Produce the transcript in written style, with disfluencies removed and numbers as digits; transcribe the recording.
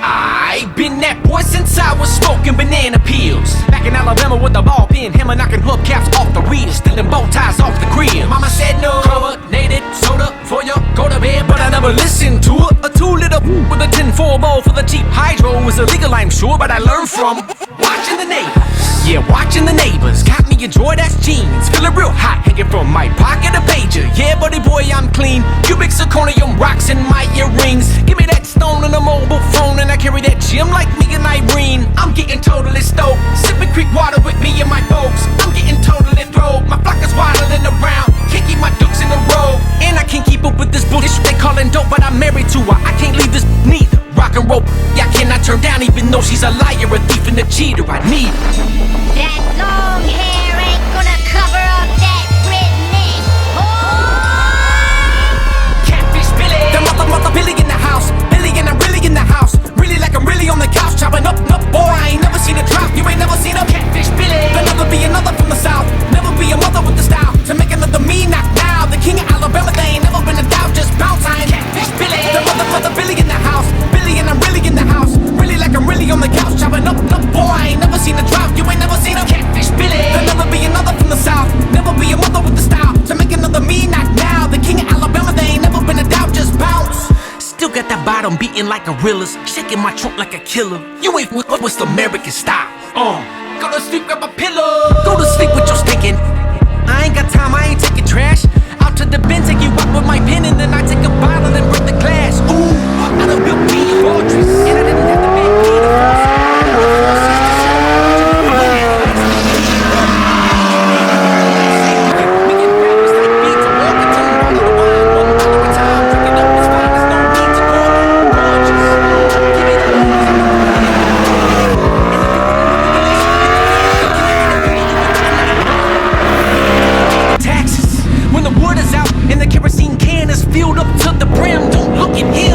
I've been that boy since I was smoking banana peels. Back in Alabama with the ball pen, hammer knocking hubcaps off the wheels, stealing bow ties off the grill. Mama said no carbonated soda for you go to bed, but I never listened to her. A 2-liter with a 10-4 bowl for the cheap hydro was illegal, I'm sure, but I learned from watching the neighbors. Yeah, watching the neighbors. Got me a Jordache jeans, feeling real hot, hanging from my pocket a pager. Yeah, buddy boy, I'm clean. Cubic zirconium rocks in my earrings. Give me that stone and a mobile phone, and I carry that gym like me and Irene. I'm getting totally stoked, sipping creek water with me and my folks. I'm getting totally throwed, my flock is waddling around. Can't keep my ducks in a row, and I can't keep up with this bullshit they callin' dope, but I'm married to her. I can't leave this neither. Rock and roll, yeah, I cannot turn down, even though she's a liar, a thief, and a cheater. I need her. That long hair ain't gonna cover up that redneck. Oh! Catfish Billy, the mother Billy in the house. Billy and I'm really in the house. Really like I'm really on the couch, chopping up. Boy, I ain't never seen a drop. You ain't never seen a Catfish Billy. There'll never be another from the south. Never be a mother with the style to make another me knock now. The king of Alabama, they ain't never been a doubt. Just bounce, I ain't Catfish Billy. The mother Billy in the house. Billy and I'm really in the house. Really like I'm really on the couch, chopping up. Boy, I ain't never seen a drop. You ain't never seen a Catfish Billy. There'll never be another from the south. Never be a mother with the style to make another me knock now. The king of Alabama, they ain't never been a doubt. Just bounce. Still got that bottom beating like gorillas, shaking my trunk like a killer. You ain't with what's American style. Go to sleep, grab a pillow. Go to sleep with your stinking. I ain't got time, I ain't taking trash. Out to the bin, take you out with my pen, and then I take a bottle and break the glass. Ooh, I done built me a fortress, and I didn't have to make me the first. Filled up to the brim, don't look at him.